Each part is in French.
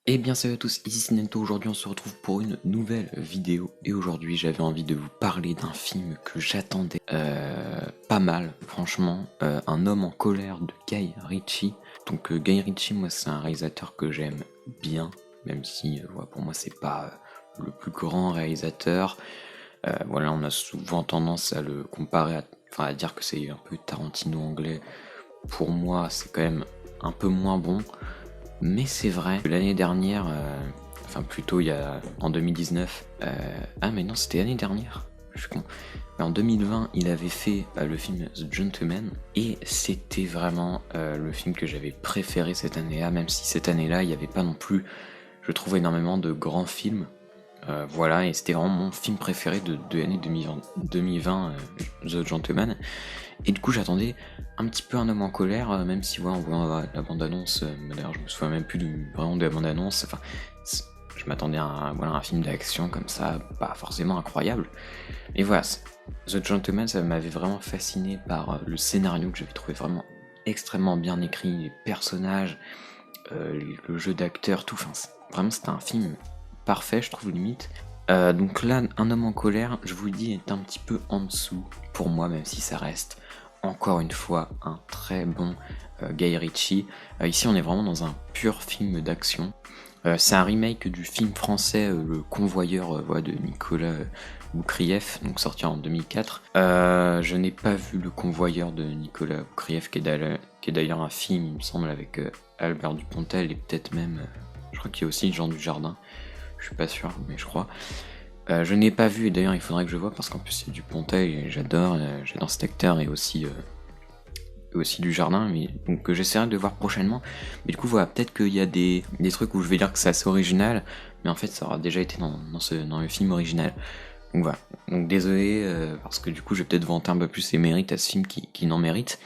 Et bien salut à tous, ici c'est Nento. Aujourd'hui on se retrouve pour une nouvelle vidéo et aujourd'hui j'avais envie de vous parler d'un film que j'attendais pas mal franchement, Un homme en colère de Guy Ritchie. Donc Guy Ritchie, moi c'est un réalisateur que j'aime bien, même si voilà, pour moi c'est pas le plus grand réalisateur. Voilà, on a souvent tendance à le comparer enfin à dire que c'est un peu Tarantino anglais. Pour moi c'est quand même un peu moins bon. Mais c'est vrai que l'année dernière, enfin plutôt en 2019, ah mais non c'était l'année dernière, je suis con. Mais en 2020 il avait fait le film The Gentleman et c'était vraiment le film que j'avais préféré cette année-là, même si cette année-là il n'y avait pas non plus, je trouve, énormément de grands films. Voilà, et c'était vraiment mon film préféré de l'année 2020, The Gentleman. Et du coup, j'attendais un petit peu Un homme en colère, même si, voilà, en voyant la bande-annonce, d'ailleurs, je me souviens même plus vraiment de la bande-annonce. Enfin, je m'attendais à un film d'action comme ça, pas forcément incroyable. Mais voilà, The Gentleman, ça m'avait vraiment fasciné par le scénario que j'avais trouvé vraiment extrêmement bien écrit, les personnages, le jeu d'acteur, tout. Enfin, vraiment, c'était un film parfait, je trouve, limite. Donc là, Un homme en colère, je vous le dis, est un petit peu en dessous pour moi, même si ça reste encore une fois un très bon Guy Ritchie. Ici, on est vraiment dans un pur film d'action. C'est un remake du film français Le Convoyeur voilà, de Nicolas Boukrieff, donc sorti en 2004. Je n'ai pas vu Le Convoyeur de Nicolas Boukrieff, qui est d'ailleurs un film, il me semble, avec Albert Dupontel et peut-être même, je crois qu'il y a aussi Jean Dujardin. Je suis pas sûr, mais je crois. Je n'ai pas vu, et d'ailleurs il faudrait que je vois parce qu'en plus c'est Dupontel et j'adore cet acteur et aussi Dujardin, mais donc j'essaierai de voir prochainement. Mais du coup voilà, peut-être qu'il y a des trucs où je vais dire que c'est assez original, mais en fait ça aura déjà été dans le film original. Donc voilà, donc désolé parce que du coup je vais peut-être vanter un peu plus ses mérites à ce film qui n'en mérite.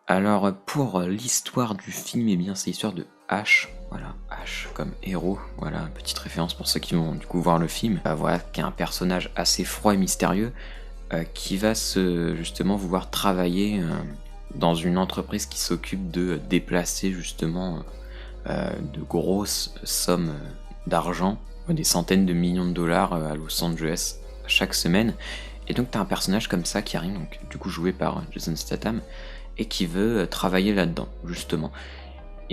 Alors pour l'histoire du film, eh bien c'est l'histoire de H, voilà, H comme héros, voilà, petite référence pour ceux qui vont du coup voir le film, voilà, qui est un personnage assez froid et mystérieux, qui va justement vouloir travailler dans une entreprise qui s'occupe de déplacer justement de grosses sommes d'argent, des centaines de millions de dollars à Los Angeles chaque semaine. Et donc t'as un personnage comme ça qui arrive, donc du coup joué par Jason Statham, et qui veut travailler là-dedans, justement.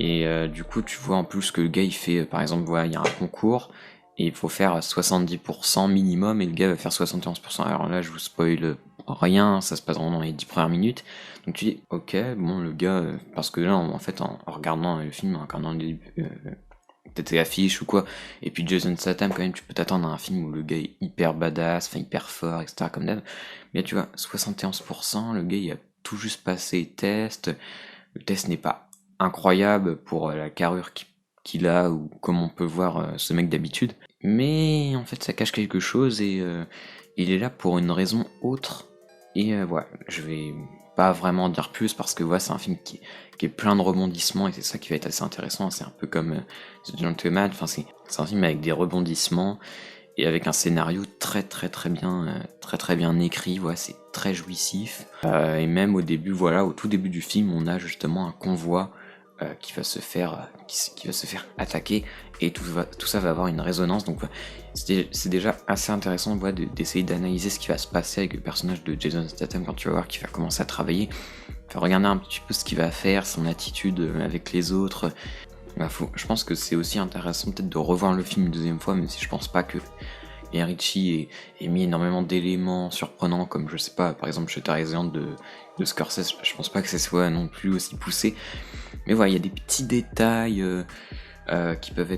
Et du coup, tu vois en plus que le gars il fait, par exemple, voilà, il y a un concours, et il faut faire 70% minimum, et le gars va faire 71%. Alors là, je vous spoil rien, ça se passe vraiment dans les 10 premières minutes. Donc tu dis, ok, bon, le gars, parce que là, en fait, en regardant le film, en regardant le début, peut-être l'affiche ou quoi, et puis Jason Statham, quand même, tu peux t'attendre à un film où le gars est hyper badass, enfin hyper fort, etc., comme d'hab. Mais là, tu vois, 71%, le gars, il a tout juste passé le test. Le test n'est pas incroyable pour la carrure qu'il a ou comme on peut voir ce mec d'habitude. Mais en fait, ça cache quelque chose et il est là pour une raison autre. Et voilà, je vais pas vraiment en dire plus parce que voilà, c'est un film qui est plein de rebondissements et c'est ça qui va être assez intéressant. C'est un peu comme The Gentleman, enfin, c'est un film avec des rebondissements et avec un scénario très bien écrit, voilà, c'est très jouissif. Et même au début, voilà, au tout début du film, on a justement un convoi qui va se faire attaquer et tout ça va avoir une résonance. Donc c'est déjà assez intéressant, voilà, d'essayer d'analyser ce qui va se passer avec le personnage de Jason Statham quand tu vas voir qu'il va commencer à travailler. Faut regarder un petit peu ce qu'il va faire, son attitude avec les autres. Je pense que c'est aussi intéressant peut-être de revoir le film une deuxième fois, même si je pense pas que Ritchie ait mis énormément d'éléments surprenants, comme je sais pas, par exemple Shutter Island de Scorsese, je pense pas que ce soit non plus aussi poussé. Mais voilà, il y a des petits détails qui peuvent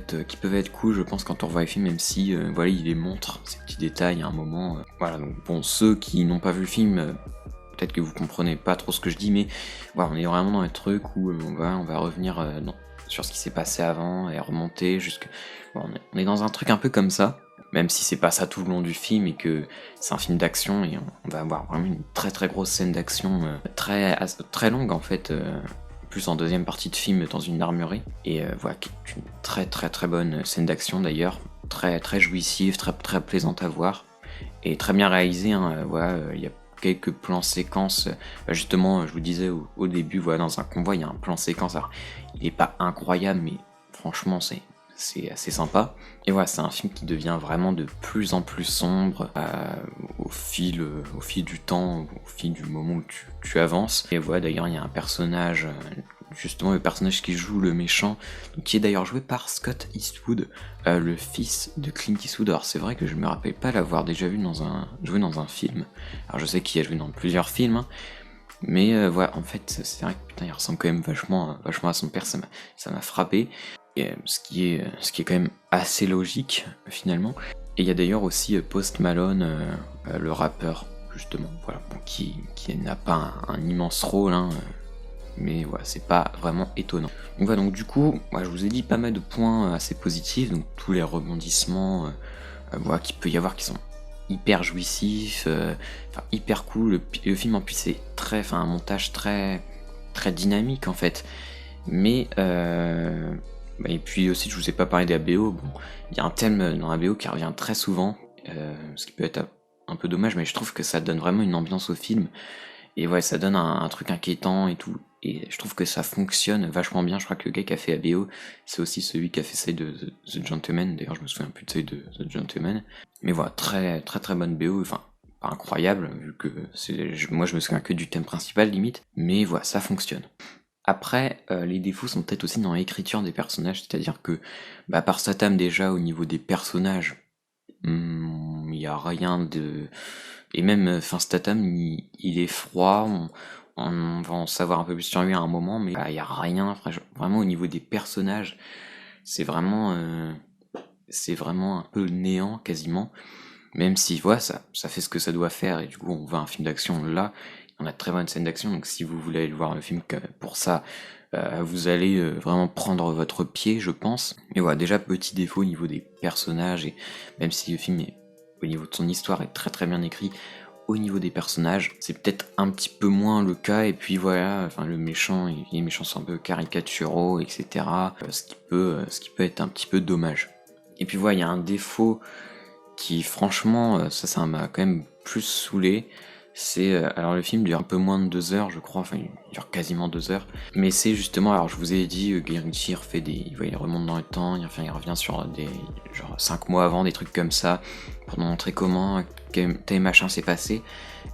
être cool, je pense, quand on revoit les films, même si voilà, il les montre, ces petits détails à un moment. Voilà, donc bon, ceux qui n'ont pas vu le film, peut-être que vous comprenez pas trop ce que je dis, mais voilà, on est vraiment dans un truc où on va revenir sur ce qui s'est passé avant et remonter jusque. Bon, on est dans un truc un peu comme ça, même si c'est pas ça tout le long du film et que c'est un film d'action et on va avoir vraiment une très grosse scène d'action très longue en fait. Plus en deuxième partie de film dans une armurerie et voilà, qui est une très bonne scène d'action d'ailleurs, très jouissive, très plaisante à voir et très bien réalisée, hein. Voilà, il y a quelques plans séquences, justement, je vous disais au début, voilà, dans un convoi il y a un plan séquence, alors il est pas incroyable mais franchement c'est assez sympa. Et voilà, c'est un film qui devient vraiment de plus en plus sombre au fil du temps, au fil du moment où tu avances. Et voilà, d'ailleurs, il y a un personnage, justement le personnage qui joue le méchant, qui est d'ailleurs joué par Scott Eastwood, le fils de Clint Eastwood. Alors c'est vrai que je me rappelle pas l'avoir déjà vu joué dans un film. Alors je sais qu'il a joué dans plusieurs films, hein, mais voilà, en fait, c'est vrai que putain, il ressemble quand même vachement à son père, ça m'a frappé. Et, ce qui est quand même assez logique, finalement. Et il y a d'ailleurs aussi Post Malone, le rappeur, justement, voilà, bon, qui n'a pas un immense rôle, hein, mais voilà, c'est pas vraiment étonnant. Donc voilà, donc du coup, je vous ai dit pas mal de points assez positifs, donc tous les rebondissements voilà, qu'il peut y avoir qui sont hyper jouissif, hyper cool. Le film en plus c'est un montage très dynamique en fait. Mais et puis aussi je vous ai pas parlé de la BO. Bon, il y a un thème dans la BO qui revient très souvent, ce qui peut être un peu dommage, mais je trouve que ça donne vraiment une ambiance au film. Et ouais, ça donne un truc inquiétant et tout. Et je trouve que ça fonctionne vachement bien. Je crois que le gars qui a fait ABO, c'est aussi celui qui a fait celle de The Gentleman. D'ailleurs, je me souviens plus de celle de The Gentleman. Mais voilà, très bonne BO. Enfin, pas incroyable, vu que moi je me souviens que du thème principal limite. Mais voilà, ça fonctionne. Après, les défauts sont peut-être aussi dans l'écriture des personnages. C'est-à-dire que, par Statham déjà, au niveau des personnages, il y a rien de... Et même, Statham, il est froid, on va en savoir un peu plus sur lui à un moment, mais il y a rien, vraiment au niveau des personnages, c'est vraiment, un peu néant quasiment, même si voilà, ça fait ce que ça doit faire, et du coup on voit un film d'action là, on a de très bonnes scènes d'action, donc si vous voulez aller voir le film pour ça, vous allez vraiment prendre votre pied, je pense. Mais voilà, déjà petit défaut au niveau des personnages, et même si le film au niveau de son histoire est très bien écrit, au niveau des personnages, c'est peut-être un petit peu moins le cas, et puis voilà, les méchants sont un peu caricaturaux, etc. Ce qui peut être un petit peu dommage. Et puis voilà, il y a un défaut qui franchement, ça m'a quand même plus saoulé. C'est alors le film dure un peu moins de 2 heures, je crois, enfin il dure quasiment 2 heures, mais c'est justement, alors je vous ai dit, Guy Ritchie il remonte dans le temps, il revient sur des genre 5 mois avant, des trucs comme ça, pour nous montrer comment tel machin s'est passé,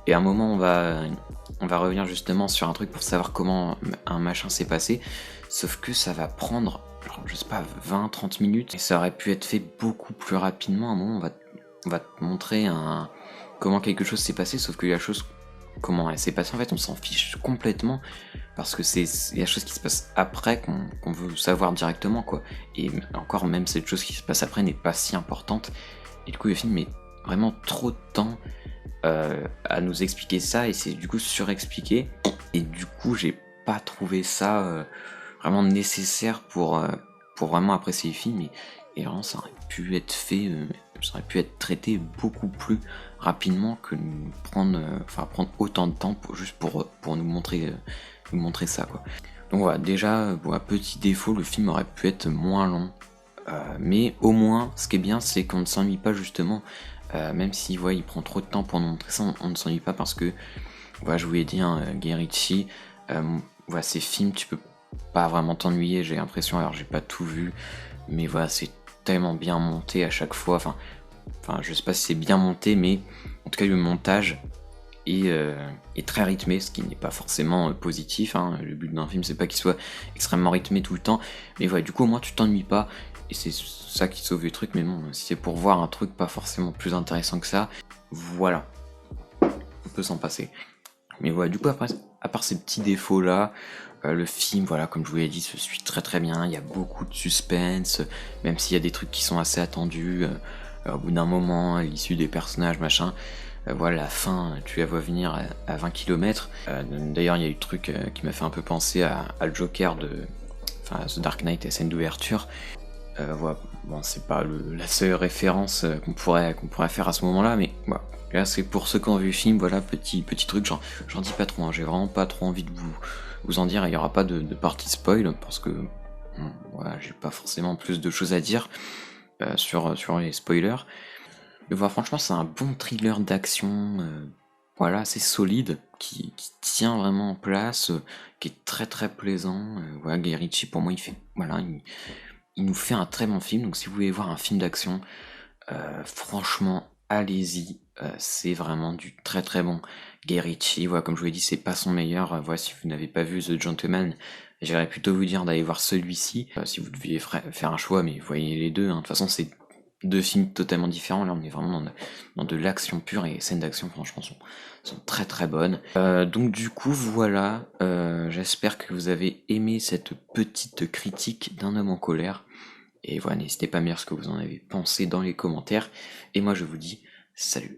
et à un moment on va revenir justement sur un truc pour savoir comment un machin s'est passé, sauf que ça va prendre, genre, je sais pas, 20-30 minutes, et ça aurait pu être fait beaucoup plus rapidement. À un moment on va te montrer comment quelque chose s'est passé, sauf que la chose, comment elle s'est passée, en fait, on s'en fiche complètement, parce que c'est la chose qui se passe après qu'on veut savoir directement, quoi. Et encore, même cette chose qui se passe après n'est pas si importante, et du coup, le film met vraiment trop de temps à nous expliquer ça, et c'est du coup surexpliqué, et du coup, j'ai pas trouvé ça vraiment nécessaire pour vraiment apprécier le film, et vraiment, ça aurait pu être fait, ça aurait pu être traité beaucoup plus rapidement que prendre autant de temps pour nous montrer ça, quoi. Donc voilà, déjà, petit défaut, le film aurait pu être moins long, mais au moins, ce qui est bien, c'est qu'on ne s'ennuie pas justement, même si il prend trop de temps pour nous montrer ça, on ne s'ennuie pas, parce que, je vous l'ai dit, hein, Guy Ritchie, ces films, tu peux pas vraiment t'ennuyer, j'ai l'impression, alors j'ai pas tout vu, mais voilà, c'est tellement bien monté à chaque fois, je sais pas si c'est bien monté, mais en tout cas le montage est très rythmé, ce qui n'est pas forcément positif, hein. Le but d'un film c'est pas qu'il soit extrêmement rythmé tout le temps, mais voilà, du coup au moins tu t'ennuies pas, et c'est ça qui sauve le truc. Mais bon, si c'est pour voir un truc pas forcément plus intéressant que ça, voilà, on peut s'en passer. Mais voilà, du coup après, à part ces petits défauts là, le film, voilà, comme je vous l'ai dit, se suit très bien, il y a beaucoup de suspense, même s'il y a des trucs qui sont assez attendus, au bout d'un moment, à l'issue des personnages, machin, voilà, la fin, tu la vois venir à 20 km. D'ailleurs, il y a eu le truc qui m'a fait un peu penser à le Joker The Dark Knight, la scène d'ouverture. Voilà, bon, c'est pas la seule référence qu'on pourrait faire à ce moment-là, mais voilà. Là, c'est pour ceux qui ont vu le film, voilà, petit truc, j'en dis pas trop, hein, j'ai vraiment pas trop envie de vous en dire, il y aura pas de partie spoil, parce que, voilà, j'ai pas forcément plus de choses à dire sur les spoilers. Mais voilà, franchement, c'est un bon thriller d'action, voilà, assez solide, qui tient vraiment en place, qui est très plaisant. Voilà, Guy Ritchie, pour moi, il fait, voilà, il nous fait un très bon film, donc si vous voulez voir un film d'action, franchement, allez-y, c'est vraiment du très très bon. Guy Ritchie, voilà, comme je vous l'ai dit, c'est pas son meilleur. Voilà, si vous n'avez pas vu The Gentleman, j'irais plutôt vous dire d'aller voir celui-ci, si vous deviez faire un choix, mais voyez les deux, hein. De toute façon, c'est deux films totalement différents. Là, on est vraiment dans de l'action pure, et les scènes d'action, franchement, sont très très bonnes. Donc du coup, voilà, j'espère que vous avez aimé cette petite critique d'un homme en colère. Et voilà, n'hésitez pas à me dire ce que vous en avez pensé dans les commentaires. Et moi, je vous dis salut.